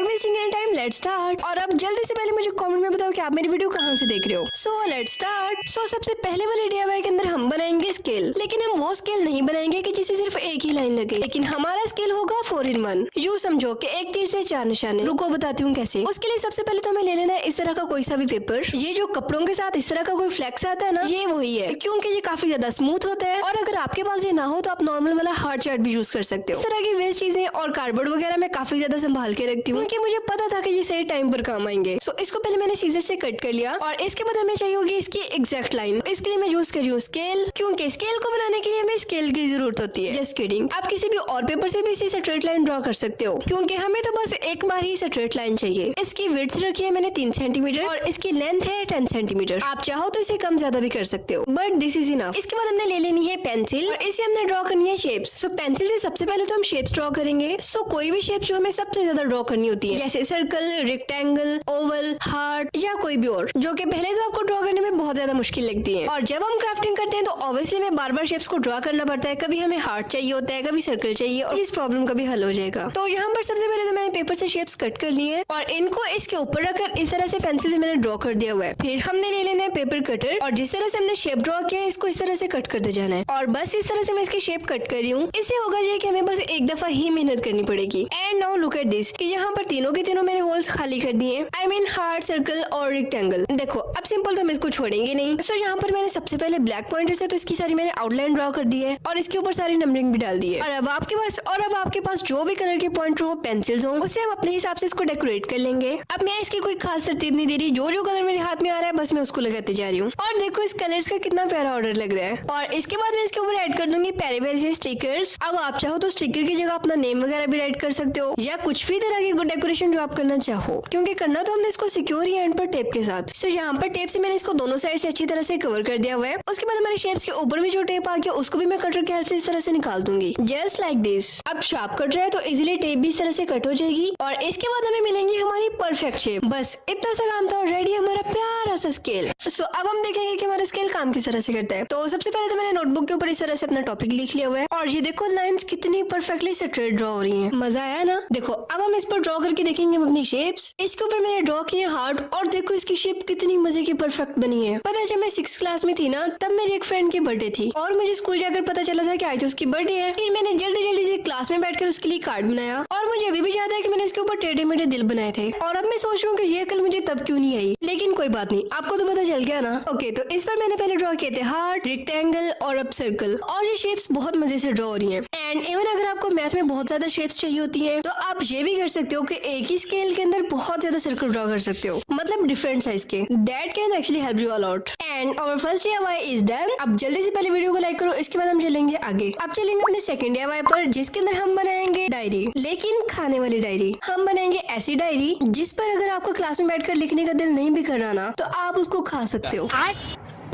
Without wasting any time let's start. और अब जल्दी से पहले मुझे कमेंट में बताओ कि आप मेरी वीडियो कहाँ से देख रहे हो। So let's start. सो सबसे पहले वाले DIY के अंदर हम बनाएंगे स्केल, लेकिन हम वो स्केल नहीं बनाएंगे कि जिसे सिर्फ एक ही लाइन लगे, लेकिन हमारा स्केल होगा 4 in 1। यूँ समझो कि एक तीर से 4 निशाने। रुको बताती हूँ कैसे। उसके लिए सबसे पहले तो हमें ले लेना है इस तरह का कोई सा भी पेपर। ये जो कपड़ों के साथ इस तरह का कोई फ्लेक्स आता है ना, ये वही है, क्योंकि ये काफी ज्यादा स्मूथ होता है। और अगर आपके पास ये ना हो तो आप नॉर्मल वाला हार्ड चार्ट भी यूज कर सकते हो। इस तरह की वेस्ट चीजें और कार्डबोर्ड वगैरह मैं काफी ज्यादा संभाल के रखती हूँ, क्योंकि मुझे पता था कि ये सही टाइम पर काम आएंगे। सो इसको पहले मैंने सीजर से कट कर लिया और इसके बाद हमें चाहिए होगी इसकी एग्जैक्ट लाइन। इसके लिए मैं यूज कर रही हूँ स्केल, क्योंकि स्केल को बनाने के लिए हमें स्केल की जरूरत होती है। Just kidding. आप किसी भी और पेपर से भी इसी स्ट्रेट लाइन ड्रॉ कर सकते हो, क्योंकि हमें तो बस एक बार ही स्ट्रेट लाइन चाहिए। इसकी विड्थ रखी है मैंने 3 सेंटीमीटर और इसकी लेंथ है 10 सेंटीमीटर। आप चाहो तो इसे कम ज्यादा भी कर सकते हो, बट दिस इज इनफ। इसके बाद हमने ले लेनी है पेंसिल और इसे हमने ड्रॉ करनी है शेप्स। सो पेंसिल से सबसे पहले तो हम शेप्स ड्रॉ करेंगे। सो कोई भी शेप जो हमें सबसे ज्यादा ड्रॉ करनी होती है, जैसे सर्कल, रेक्टेंगल, ओवल, हार्ट या कोई भी और, जो कि पहले तो आपको ड्रॉ करने में बहुत ज्यादा मुश्किल लगती है। और जब हम क्राफ्टिंग करते हैं तो ऑब्वियसली हमें बार बार शेप्स को ड्रॉ करना पड़ता है। कभी हमें हार्ट चाहिए होता है, कभी सर्कल चाहिए, और इस प्रॉब्लम का भी हल हो जाएगा। तो यहाँ पर सबसे पहले तो मैंने पेपर से शेप्स कट कर लिए हैं और इनको इसके ऊपर रखकर इस तरह से पेंसिल से मैंने ड्रॉ कर दिया हुआ है। फिर हमने ले लेना है पेपर कटर और जिस तरह से हमने शेप ड्रॉ किया है इसको इस तरह से कट करते जाना है। और बस इस तरह से मैं इसकी शेप कट कर रही हूँ। इससे होगा ये कि हमें बस एक दफा ही मेहनत करनी पड़ेगी। And now look at this कि यहाँ पर तीनों के तीनों मैंने होल्स खाली कर दिए। आई मीन हार्ट, सर्कल और रेक्टेंगल। देखो अब सिंपल तो हम इसको छोड़ेंगे नहीं। सो यहाँ पर मैंने सबसे पहले ब्लैक पॉइंटर से तो इसकी सारी मैंने आउटलाइन ड्रॉ कर दी है और इसके ऊपर सारी नंबरिंग भी डाल दी है। और अब आपके पास जो भी कलर के पॉइंटर हो, पेंसिल्स हो, उससे हम अपने हिसाब से इसको डेकोरेट कर लेंगे। अब मैं इसकी कोई खास तरतीब नहीं दे रही, जो जो कलर मेरे हाथ में आ रहा है बस मैं उसको लगाते जा रही हूँ। और देखो इस कलर्स का कितना प्यारा ऑर्डर लग रहा है। और इसके बाद मैं इसके ऊपर ऐड कर दूंगी प्यारे प्यारे से स्टिकर्स। अब आप चाहो तो स्टिकर की जगह अपना नेम वगैरह भी ऐड कर सकते हो, या कुछ भी तरह की डेकोरेशन जो आप करना चाहो, क्योंकि करना तो हमने इसको सिक्योर ही एंड पर टेप के साथ। सो यहाँ पर टेप से मैंने इसको दोनों साइड से अच्छी तरह से कवर कर दिया हुआ है। उसके बाद हमारे शेप्स के ऊपर भी जो टेप आ गया उसको भी मैं कटर की हेल्प से इस तरह से निकाल दूंगी, जस्ट लाइक दिस। अब शार्प कट रहा है तो इजिली टेप भी इस तरह से कट हो जाएगी और इसके बाद हमें मिलेंगी हमारी परफेक्ट शेप। बस इतना सा काम था और रेडी हमारा प्यारा सा स्केल। सो अब हम देखेंगे कि हमारा स्केल काम किस तरह से करता है। तो सबसे पहले तो मैंने नोटबुक के ऊपर इस तरह से अपना टॉपिक लिख लिया हुआ है और ये देखो लाइंस कितनी परफेक्टली स्ट्रेट ड्रॉ हो रही हैं। मजा आया ना। देखो अब हम इस पर ड्रॉ करके देखेंगे हम अपनी शेप्स। इसके ऊपर मैंने ड्रॉ किए हार्ट और देखो इसकी शेप कितनी मजे की परफेक्ट बनी है। पता है जब मैं 6th क्लास में थी ना, तब मेरी एक फ्रेंड की बर्थडे थी और मुझे स्कूल जाकर पता चला था कि आज उसकी बर्थडे है। फिर मैंने जल्दी जल्दी से क्लास में बैठकर उसके लिए कार्ड बनाया और मुझे अभी भी याद है कि मैंने इसके ऊपर टेढ़े मेढ़े दिल बनाए थे। और अब मैं सोच रही हूँ कि ये कल मुझे तब क्यों नहीं आई, लेकिन कोई बात नहीं, आपको तो पता चल गया ना। ओके, तो इस पर मैंने पहले ड्रॉ किए थे हार्ट, रेक्टेंगल और अब सर्कल, और ये शेप्स बहुत मजे से ड्रॉ हो रही हैं। एंड इवन अगर आपको मैथ में बहुत ज्यादा शेप्स चाहिए होती हैं तो आप ये भी कर सकते हो कि एक ही स्केल के अंदर बहुत ज्यादा सर्कल ड्रॉ कर सकते हो, मतलब डिफरेंट साइज के। That can actually help you a lot. And our first DIY is done. अब जल्दी से पहले वीडियो को लाइक करो, इसके बाद हम चलेंगे आगे। अब चलेंगे अपने सेकंड DIY पर, जिसके अंदर हम बनाएंगे डायरी, लेकिन खाने वाली डायरी। हम बनाएंगे ऐसी डायरी जिस पर अगर आपको क्लास में बैठकर लिखने का दिल नहीं भी कर रहा ना, तो आप उसको खा सकते हो।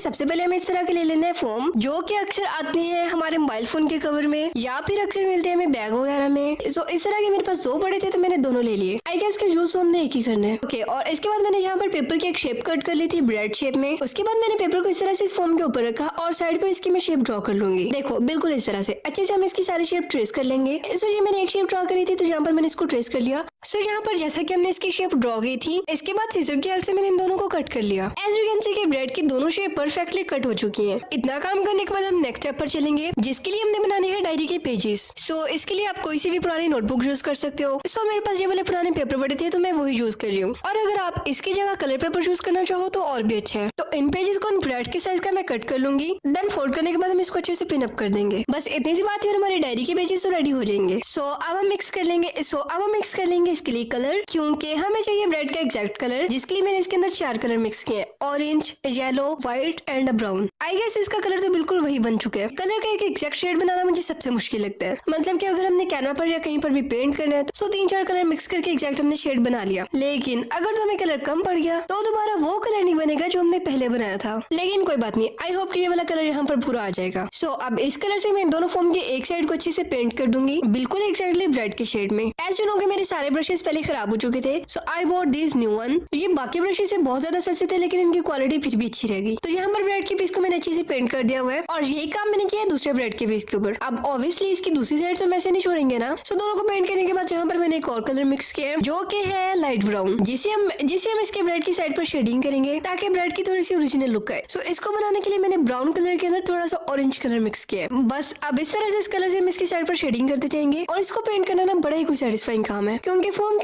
सबसे पहले हमें इस तरह के ले लेना है फोम, जो कि अक्सर आते हैं हमारे मोबाइल फोन के कवर में या फिर अक्सर मिलते हैं हमें बैग वगैरह में। सो इस तरह के मेरे पास 2 पड़े थे तो मैंने दोनों ले लिए। आई गेस का यूज तो हमने एक ही करना है। ओके, और इसके बाद मैंने यहाँ पर पेपर की एक शेप कट कर ली थी ब्रेड शेप में। उसके बाद मैंने पेपर को इस तरह से इस फोम के ऊपर रखा और साइड पर इसकी मैं शेप ड्रॉ कर लूंगी। देखो बिल्कुल इस तरह से अच्छे से हम इसकी सारी शेप ट्रेस कर लेंगे। सो ये मैंने एक शेप ड्रॉ करी थी तो यहाँ पर मैंने इसको ट्रेस कर लिया। सो यहाँ पर जैसा कि हमने इसकी शेप ड्रॉ की थी, इसके बाद सीजर की हेल्प से मैंने इन दोनों को कट कर लिया। एज यू कैन सी कि ब्रेड की दोनों शेप परफेक्टली कट हो चुकी है। इतना काम करने के बाद हम नेक्स्ट स्टेप पर चलेंगे, जिसके लिए हमने बनाने हैं डायरी के पेजेस। सो इसके लिए आप कोई सी भी पुरानी नोटबुक यूज कर सकते हो। सो मेरे पास ये वाले पुराने पेपर पड़े थे तो मैं वही यूज कर रही हूँ, और अगर आप इसकी जगह कलर पेपर यूज करना चाहो तो और भी अच्छा है। तो इन पेजेस को ब्रेड के साइज का मैं कट कर लूंगी, देन फोल्ड करने के बाद हम इसको अच्छे से पिन अप कर देंगे। बस इतनी सी बात है और हमारे डायरी के पेजेस तो रेडी हो जाएंगे। सो अब हम मिक्स कर लेंगे इसके लिए कलर, क्योंकि हमें चाहिए ब्रेड का एग्जैक्ट कलर, जिसके लिए मैंने इसके अंदर 4 कलर मिक्स किए, orange, yellow, white and brown. I guess इसका कलर तो बिल्कुल वही बन चुका है। कलर का एक एग्जैक्ट शेड बनाना मुझे सबसे मुश्किल लगता है, मतलब कि अगर हमने कैनवा पर या कहीं पर भी पेंट करना है तो 3-4 कलर मिक्स करके एग्जैक्ट हमने शेड बना लिया, लेकिन अगर तो हमें कलर कम पड़ गया तो दोबारा वो कलर नहीं बनेगा जो हमने पहले बनाया था। लेकिन कोई बात नहीं, आई होप कि ये वाला कलर यहाँ पर पूरा आ जाएगा। सो अब इस कलर से मैं दोनों फोम की एक साइड को अच्छे से पेंट कर दूंगी, बिल्कुल एक्जैक्टली ब्रेड के शेड में। एज यू नो कि मेरे सारे ब्रशेस पहले खराब हो चुके थे, so I bought this new one. ये बाकी ब्रशेस से बहुत ज्यादा सस्ते थे, लेकिन इनकी क्वालिटी फिर भी अच्छी रहेगी। तो यहाँ यहाँ पर ब्रेड के पीस को मैंने अच्छे से पेंट कर दिया हुआ है और यही काम मैंने किया है दूसरे ब्रेड के पीस के ऊपर। अब ऑब्वियसली इसकी दूसरी साइड तो हम ऐसे नहीं छोड़ेंगे ना। सो दोनों को पेंट करने के बाद यहाँ पर मैंने एक और कलर मिक्स किया है जो कि है लाइट ब्राउन, जिसे हम इसके ब्रेड की साइड पर शेडिंग करेंगे ताकि ब्रेड की थोड़ी सी ओरिजिनल लुक आए। सो इसको बनाने के लिए मैंने ब्राउन कलर के अंदर थोड़ा सा ऑरेंज कलर मिक्स किया है। बस अब इस तरह से इस कलर से हम इसकी साइड पर शेडिंग करते जाएंगे और इसको पेंट करना ना बड़ा ही कोई सेटिस्फाइंग काम है क्योंकि फोम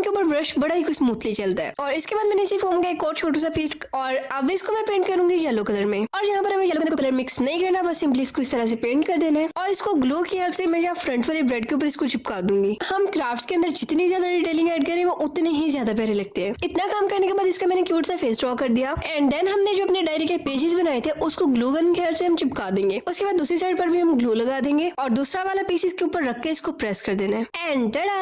के ऊपर ब्रश बड़ा ही कुछ स्मूथली चलता है। और इसके बाद मैंने इसी फोम का एक और छोटा सा पीस और अब इसको मैं पेंट करूंगी येलो कलर में। और यहाँ पर हमें येलो कलर मिक्स नहीं करना, बस सिंपली इसको इस तरह से पेंट कर देना है और इसको ग्लू की हेल्प से मैं यहाँ फ्रंट वाले ब्रेड के ऊपर इसको चिपका दूंगी। हम क्राफ्ट्स के अंदर जितनी ज्यादा डिटेलिंग ऐड करें वो उतने ही ज्यादा प्यारे लगते हैं। इतना काम करने के बाद इसका मैंने क्यूट सा फेस ड्रॉ कर दिया एंड देन हमने जो अपने डायरी के पेजेस बनाए थे उसको ग्लू गन की हेल्प से हम चिपका देंगे। उसके बाद दूसरी साइड पर भी हम ग्लू लगा देंगे और दूसरा वाला पीस इसके ऊपर रख के इसको प्रेस कर देना है एंड टडा,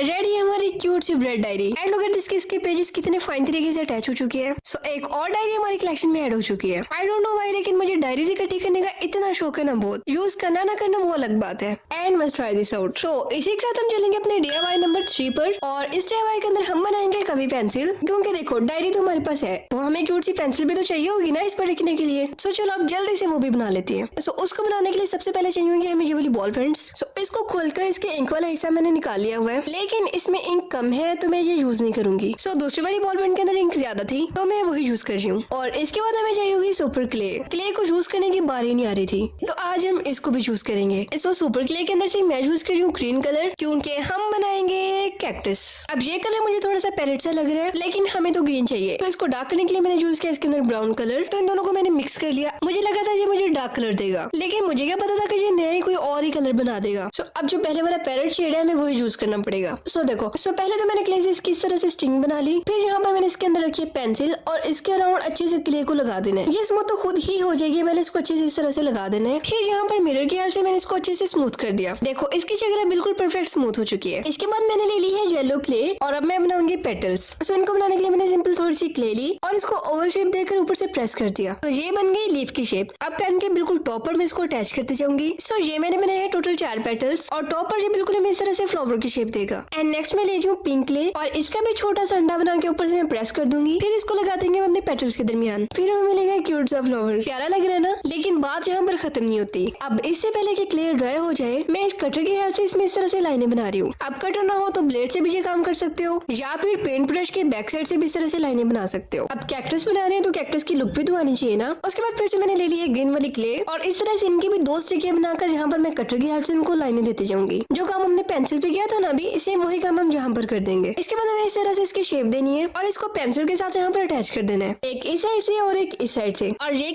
रेडी है हमारी क्यूट सी bread diary. And look at this, इसके पेजेस कितने फाइन तरीके से अटैच हो चुके हैं। सो एक और डायरी हमारी कलेक्शन में ऐड हो चुकी है। आई डोंट नो व्हाई, लेकिन मुझे डायरीज इकट्ठी करने का इतना शौक है ना, बहुत यूज करना ना करना वो अलग बात है। And must try this out. तो इसी के साथ हम चलेंगे अपने DIY नंबर 3 पर और इस DIY के अंदर हम बनाएंगे कवि पेंसिल, क्योंकि देखो डायरी तो हमारे पास है तो हमें क्यूट सी पेंसिल भी तो चाहिए होगी ना इस पर लिखने के लिए। सो चलो अब जल्दी से वो भी बना लेती है। सो उसको बनाने के लिए सबसे पहले चाहिए होंगे हमें ये वाली बॉल पेन्स। सो इसको खोलकर इसके इंक वाला हिस्सा मैंने निकाल लिया हुआ है, लेकिन इसमें इंक कम है तो मैं ये यूज नहीं करूंगी। सो दूसरी वाली बॉल पेन के अंदर इंक ज्यादा थी तो मैं वही यूज कर रही हूँ। और इसके बाद हमें चाहिए होगी सुपर क्ले को यूज करने की बारी नहीं आ रही थी तो आज हम इसको भी यूज करेंगे। सो सुपर क्ले के अंदर से मैं यूज कर रही हूँ ग्रीन कलर, क्योंकि हम बनाएंगे कैक्टस। अब ये कलर मुझे थोड़ा सा पैरेट सा लग रहा है लेकिन हमें तो ग्रीन चाहिए, तो इसको डार्क करने के लिए मैंने यूज किया इसके अंदर ब्राउन कलर। तो इन दोनों को मैंने मिक्स कर लिया। मुझे लगा था ये मुझे डार्क कलर देगा, लेकिन मुझे क्या पता था कि ये नया ही कोई और ही कलर बना देगा। सो अब जो पहले वाला पैरेट शेड है हमें वही यूज करना पड़ेगा। सो देखो, सो पहले तो मैंने क्ले से इसकी इस तरह से स्ट्रिंग बना ली, फिर यहाँ पर मैंने इसके अंदर रखी है पेंसिल और इसके अराउंड अच्छे से क्ले को लगा देना है। ये स्मूथ तो खुद ही हो जाएगी, पहले इसको अच्छे से इस तरह से लगा देना है। फिर यहाँ पर मिरर की हेल्प से मैंने इसको अच्छे से स्मूथ कर दिया। देखो इसकी शक्ल बिल्कुल परफेक्ट स्मूथ हो चुकी है। इसके बाद मैंने ले ली है येलो क्ले और अब मैं बनाऊंगी पेटल्स। सो इनको बनाने के लिए मैंने सिंपल थोड़ी सी क्ले ली और इसको ओवल शेप देकर ऊपर से प्रेस कर दिया, तो ये बन गई लीफ की शेप। अब पेन के बिल्कुल टॉप पर मैं इसको अटैच करती जाऊंगी। सो ये मैंने बनाया है टोटल 4 पेटल्स और टॉप पर ये बिल्कुल हमें इस तरह से फ्लावर की शेप देगा। एंड नेक्स्ट मैं ले रही हूँ पिंक क्ले और इसका भी छोटा सा अंडा बना के ऊपर से मैं प्रेस कर दूंगी। फिर इसको लगा देंगे हम अपने पेटल्स के दरमियान। फिर हमें मिलेगा क्यूट सा फ्लावर। प्यारा लग रहा है ना, लेकिन बात यहाँ पर खत्म नहीं होती। अब इससे पहले कि क्ले ड्राई हो जाए मैं इस कटर की हेल्प से इसमें इस तरह से लाइनें बना रही हूँ। अब कटर ना हो तो ब्लेड से भी ये काम कर सकते हो या फिर पेंट ब्रश के बैक साइड से भी इस तरह से लाइनें बना सकते हो। अब कैक्टस बना रहे हैं तो कैक्टस की लुक भी तो आनी चाहिए ना। उसके बाद फिर से मैंने ले ली है ग्रीन वाली क्ले और इस तरह से इनकी भी 2 स्टिकियां बनाकर यहाँ पर मैं कटर की हेल्प से इनको लाइनें देती जाऊंगी। जो काम हमने पेंसिल पे किया था ना अभी, सेम वही काम हम यहाँ पर कर देंगे। इसके बाद हमें इस तरह से इसकी शेप देनी है और इसको पेंसिल के साथ यहाँ पर अटैच कर देना है, एक इस साइड से और एक इस साइड से। और ये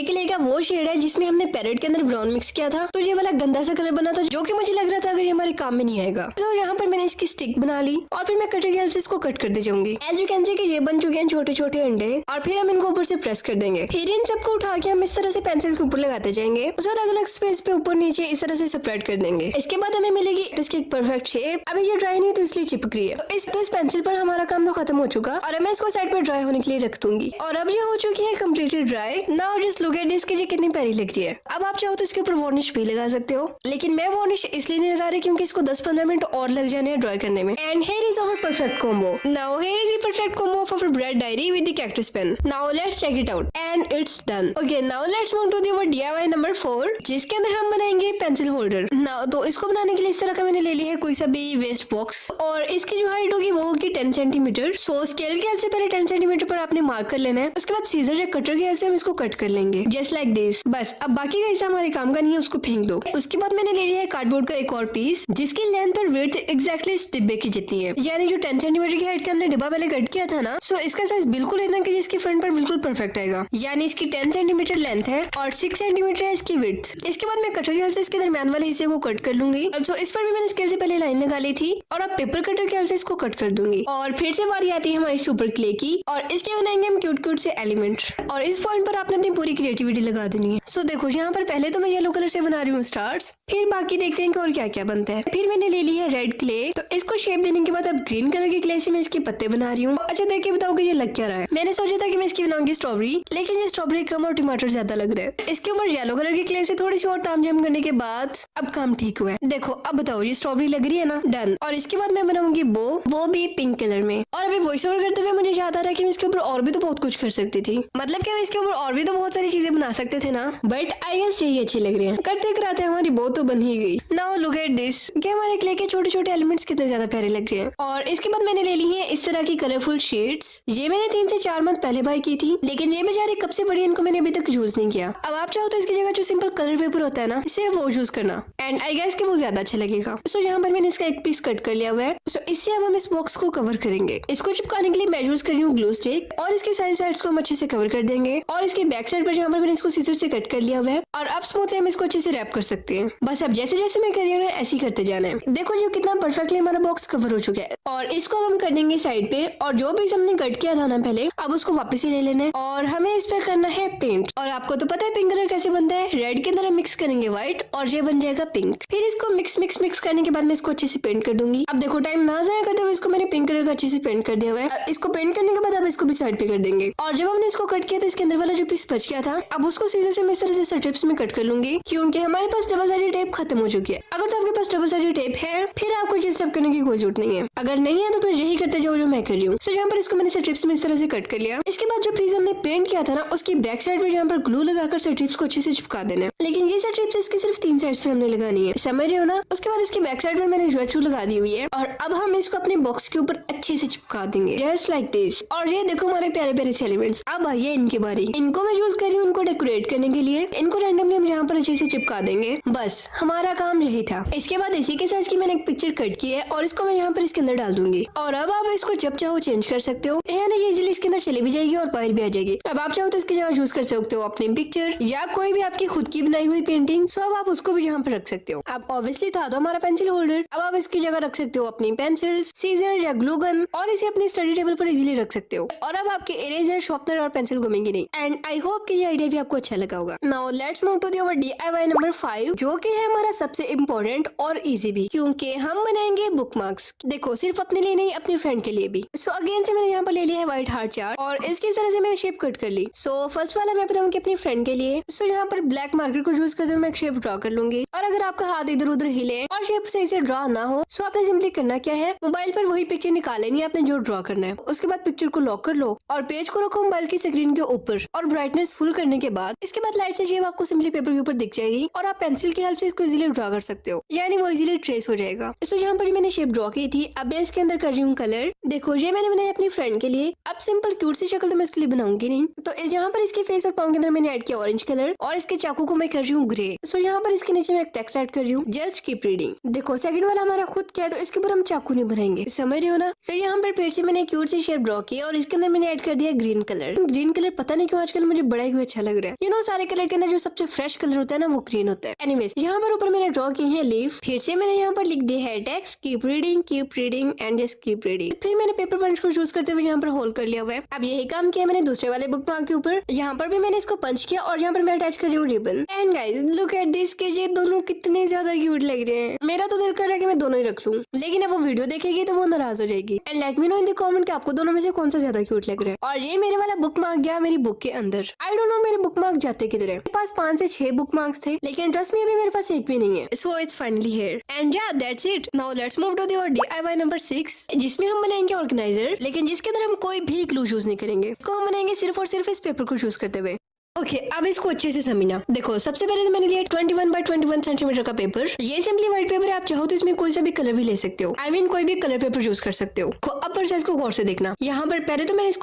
क्ले का वो शेड है जिसमें हमने पैरेट के अंदर ब्राउन मिक्स किया था, तो ये वाला गंदा सा कलर बना था जो कि मुझे लग रहा था अगर ये हमारे काम में नहीं आएगा। तो यहाँ पर मैंने इसकी स्टिक बना ली और फिर मैं कटर की हेल्प से इसको कट करते जाऊंगी। एज यू कैन सी कि ये बन चुके हैं छोटे छोटे अंडे और फिर हम इनको ऊपर से प्रेस कर देंगे। फिर इन सबको उठा के हम इस तरह से पेंसिल के ऊपर लगाते जाएंगे, उसे अलग अलग स्पेस पे ऊपर नीचे इस तरह से सेपरेट कर देंगे। इसके बाद हमें मिलेगी इसकी एक परफेक्ट शेप। अभी ये ड्राई नहीं तो इसलिए चिपक रही है, तो इस पेंसिल पर हमारा काम तो खत्म हो चुका और मैं इसको साइड पर ड्राई होने के लिए रख दूंगी। और अब ये हो चुकी है completely dry. Now just look at this कि ये कितनी प्यारी लग रही है। अब आप चाहो तो इसके ऊपर वार्निश भी लगा सकते हो, लेकिन मैं वार्निश इसलिए नहीं लगा रही क्योंकि इसको 10-15 मिनट और लग जाने हैं ड्राई करने में। And here is our perfect combo. Now here is the perfect combo of our bread diary with the cactus pen. Now let's check it out and it's done. Okay, now let's move to the DIY number 4 जिसके अंदर हम बनाएंगे pencil holder. Now तो इसको बनाने के लिए इस तरह का मैंने ले लिया है कोई सा भी वेस्ट बॉक्स और इसकी जो हाइट होगी वो होगी 10 सेंटीमीटर। सो स्केल की हेल्प से पहले 10 सेंटीमीटर पर आपने मार्क कर लेना है। उसके बाद सीजर या कटर की हेल्प से हम इसको कट कर लेंगे जस्ट लाइक दिस। बस अब बाकी का हिस्सा हमारे काम का नहीं है, उसको फेंक दो। उसके बाद मैंने ले लिया है कार्डबोर्ड का एक और पीस जिसकी लेंथ और विड्थ एग्जैक्टली इस डिब्बे की जितनी है, यानी जो 10 सेंटीमीटर की हाइट का हमने डिब्बा पहले कट किया था ना, सो इसका साइज बिल्कुल इतना कि जिसकी फ्रंट पर बिल्कुल परफेक्ट आएगा। यानी इसकी 10 सेंटीमीटर लेंथ है और 6 सेंटीमीटर है इसकी विड्थ। इसके बाद मैं कटर की हेल्प से इसके दरमियान वाले हिस्से को कट कर लूंगी। सो इस पर भी मैंने स्केल से पहले लाइन लगा ली थी और अब पेपर कटर की हेल्प से इसको कट कर दूंगी। और फिर से बारी आती है हमारी सुपर क्ले की और इसके बनाएंगे हम क्यूट से एलिमेंट। और इस पॉइंट पर आपने अपनी पूरी क्रिएटिविटी लगा देनी है। सो देखो यहाँ पर पहले तो मैं येलो कलर से बना रही हूँ स्टार्स, फिर बाकी देखते हैं कि और क्या क्या बनता है। फिर मैंने ले ली है रेड क्ले, तो इसको शेप देने के बाद अब ग्रीन कलर की क्ले से मैं इसके पत्ते बना रही हूँ। अच्छा देख के बताओ कि ये लग क्या रहा है। मैंने सोचा था कि मैं इसकी बनाऊंगी स्ट्रॉबेरी, लेकिन ये स्ट्रॉबेरी कम और टमाटर ज्यादा लग रहा है। इसके ऊपर येलो कलर की क्ले से थोड़ी सी और तामझाम करने के बाद अब काम ठीक हुआ है। देखो अब बताओ ये स्ट्रॉबेरी लग रही है ना, डन। और इसके बाद मैं बनाऊंगी वो भी पिंक कलर में। और अभी वॉइस ओवर करते हुए मुझे याद आ रहा है कि मैं इसके ऊपर और भी तो बहुत कुछ कर सकती थी। थी। मतलब कि हम इसके ऊपर और भी तो बहुत सारी चीजें बना सकते थे ना, बट आई गेस यही अच्छी लग रही है। करते कराते हमारी बहुत तो बन ही गई। नाउ लुक एट दिस, कि हमारे क्ले के छोटे छोटे एलिमेंट्स कितने ज्यादा प्यारे लग रहे हैं। और इसके बाद मैंने ले ली है इस तरह की कलरफुल शीट्स। ये मैंने 3 से 4 मंथ पहले बाय की थी, लेकिन ये बेचारी कब से पड़ी, इनको मैंने अभी तक यूज नहीं किया। अब आप चाहो तो इसकी जगह जो सिंपल कलर पेपर होता है ना, सिर्फ वो यूज करना, एंड आई गेस कि वो ज्यादा अच्छा लगेगा। सो यहाँ पर मैंने इसका एक पीस कट कर लिया हुआ है। सो इससे अब हम इस बॉक्स को कवर करेंगे। इसको चिपकाने के लिए मैं यूज कर रही हूँ ग्लू स्टिक, और इसके सारी साइड्स को हम अच्छे से कवर कर देंगे। और इसके बैक साइड पर जहाँ पर मैंने इसको सीजर से कट कर लिया हुआ है, और अब स्मूथली हम इसको अच्छे से रैप कर सकते हैं। बस अब जैसे जैसे मैं कर रही हूँ ऐसे ही करते जाना है। देखो जी कितना परफेक्टली हमारा बॉक्स कवर हो चुका है। और इसको हम कर देंगे साइड पे, और जो भी हमने कट किया था ना पहले, अब उसको वापस ही ले लेना है। और हमें इस पे करना है पेंट। और आपको तो पता है पिंक कलर कैसे बनता है, रेड के अंदर हम मिक्स करेंगे व्हाइट, और ये बन जाएगा पिंक। फिर इसको मिक्स करने के बाद मैं इसको अच्छे से पेंट कर दूंगी। अब देखो टाइम ना जाया करते हुए इसको मैंने पिंक कलर का अच्छे से पेंट कर दिया हुआ है। इसको पेंट करने के बाद अब इसको भी साइड पे कर देंगे। और जब हमने इसको कट किया तो इसके अंदर वाला जो पीस बच गया था, अब उसको सीधे से मैं इस तरह से स्ट्रिप्स में कट कर लूंगी, क्योंकि हमारे पास डबल साइडेड टेप खत्म हो चुकी है। अगर तो आपके पास डबल साइडेड टेप है, फिर आपको ये स्टेप करने की कोई जरूरत नहीं है। अगर नहीं है तो फिर यही करते जाओ जो मैं कर रही हूँ। सो यहाँ पर इसको मैंने स्ट्रिप्स में इस तरह से कट कर लिया। इसके बाद जो पीस हमने पेंट किया था ना, उसकी बैक साइड में यहाँ पर ग्लू लगाकर स्ट्रिप्स को अच्छे से चिपका देना है। लेकिन ये स्ट्रिप्स इसकी सिर्फ 3 साइड्स पे हमने लगानी है, समझ रहे हो ना। उसके बाद इसकी बैक साइड में मैंने ज्वेचू लगा दी हुई है, और अब हम इसको अपने बॉक्स के ऊपर अच्छे से चिपका देंगे, जस्ट लाइक दिस। और ये देखो हमारे प्यारे प्यारे से एलिमेंट्स। अब आइए इनकी बारी। इनको मैं यूज कर रही हूँ उनको डेकोरेट करने के लिए। इनको रैंडमली हम यहाँ पर अच्छे से चिपका देंगे। बस हमारा काम यही था। इसके बाद इसी के साइज की मैंने एक पिक्चर कट की है, और इसको मैं यहाँ पर इसके अंदर डाल दूंगी। और अब आप इसको जब चाहो चेंज कर सकते हो, यानी ये इजीली इसके अंदर चली भी जाएगी और बाहर भी आ जाएगी। अब आप चाहो तो इसकी जगह यूज कर सकते हो अपनी पिक्चर, या कोई भी आपकी खुद की बनाई हुई पेंटिंग। सो अब आप उसको भी यहाँ पर रख सकते हो। अब ऑब्वियसली था तो हमारा पेंसिल होल्डर। अब आप इसकी जगह रख सकते हो अपनी पेंसिल, सीजर या ग्लू गन, और इसे अपनी स्टडी टेबल पर इजीली रख सकते हो। और अब आपके इरेजर, शार्पनर और पेंसिल घूमेंगे नहीं। एंड आई होप कि ये आइडिया भी आपको अच्छा लगा होगा। Now let's move to the our DIY number 5, जो कि है हमारा सबसे इम्पोर्टेंट और इजी भी, क्योंकि हम बनाएंगे बुकमार्क्स। देखो सिर्फ अपने लिए नहीं, अपने फ्रेंड के लिए भी। सो अगेन से मैंने यहाँ पर ले लिया है व्हाइट हार्ट चार्ट, और इसकी तरह से मैंने शेप कट कर ली। सो फर्स्ट वाला मैं बनाऊंगी अपनी फ्रेंड के लिए। सो यहाँ पर ब्लैक मार्कर को यूज करते हुए मैं एक शेप ड्रॉ कर लूंगी। और अगर आपका हाथ इधर उधर हिले और शेप सही से ड्रॉ ना हो, सो आपने सिंपली करना क्या है, मोबाइल पर वही पिक्चर निकाल लेनी है आपने जो ड्रॉ करना है। उसके बाद पिक्चर को लॉक कर लो, और पेज को रखो मोबाइल की स्क्रीन के ऊपर, और ब्राइटनेस फुल करने के बाद इसके बाद लाइट से शेप आपको सिंपली पेपर के ऊपर दिख जाएगी, और आप पेंसिल की हेल्प से इसको इजीली ड्रॉ कर सकते हो, यानी वो इजीली ट्रेस हो जाएगा। सो यहाँ पर मैंने शेप ड्रॉ की थी। अब मैं इसके अंदर कर रही हूँ कलर। देखो ये मैंने बनाया अपनी फ्रेंड के लिए। अब सिंपल क्यूट सी शक्ल तो मैं इसके लिए बनाऊंगी नहीं, तो यहाँ पर इसके फेस और पाँव के अंदर मैंने ऐड किया ऑरेंज कलर, और इसके चाकू को मैं कर रही हूँ ग्रे। सो यहाँ पर इसके नीचे मैं एक टेक्स्ट ऐड कर रही हूँ, जस्ट कीप रीडिंग। देखो सेकंड वाला हमारा खुद क्या है, तो इसके ऊपर हम चाकू नहीं बनाएंगे, समझ रहे हो ना। सो यहाँ पर फिर से मैंने क्यूट सी शेप ड्रॉ की, और इसके अंदर मैंने ऐड कर दिया ग्रीन कलर। ग्रीन कलर पता नहीं क्यों आजकल मुझे बड़ा ही अच्छा लग रहा है। यू नो सारे कलर के अंदर जो सबसे फ्रेश कलर होता है ना, वो ग्रीन होता है। एनीवेज यहाँ पर ऊपर मैंने ड्रॉ की है लीफ। फिर से मैंने यहाँ पर लिख दिया है text keep reading and just keep reading. फिर मैंने पेपर पंच को यूज करते हुए यहाँ पर होल्ड कर लिया हुआ है। अब यही काम किया मैंने दूसरे वाले बुक मार्क के ऊपर। यहाँ पर भी मैंने इसको पंच किया, और यहाँ पर मैं अटैच कर रही हूँ ribbon. And guys look at this, के ये दोनों कितने ज्यादा क्यूट लग रहे हैं। मेरा तो दिल कर रहा है कि मैं दोनों ही रख लूं, लेकिन अब वो वीडियो देखेगी तो वो नाराज हो जाएगी। And let me know in the comment कि आपको दोनों में से कौन सा ज्यादा क्यूट लग रहा है। और ये मेरे वाला बुक मार्क गया मेरी बुक के अंदर। आई डोंट नो मेरे बुक मार्क जाते किधर है। मेरे पास 5 से 6 बुक मार्क्स थे, लेकिन ट्रस्ट मी अभी मेरे पास एक भी नहीं है। So it's finally here and yeah that's it. Now let's move to the DIY number 6, जिसमें हम बनाएंगे ऑर्गेनाइजर, लेकिन जिसके अंदर हम कोई भी ग्लू यूज नहीं करेंगे। इसको हम बनाएंगे सिर्फ और सिर्फ इस पेपर को यूज करते हुए। ओके, अब इसको अच्छे से समझना। देखो सबसे पहले तो मैंने लिया 21 बाय 21 सेंटीमीटर का पेपर। ये सिंपली व्हाइट पेपर है, आप चाहो तो इसमें कोई सा भी कलर भी ले सकते हो। आई मीन कोई भी कलर पेपर यूज कर सकते हो। अपर साइज को गौर से देखना। यहाँ पर पहले तो मैंने इसको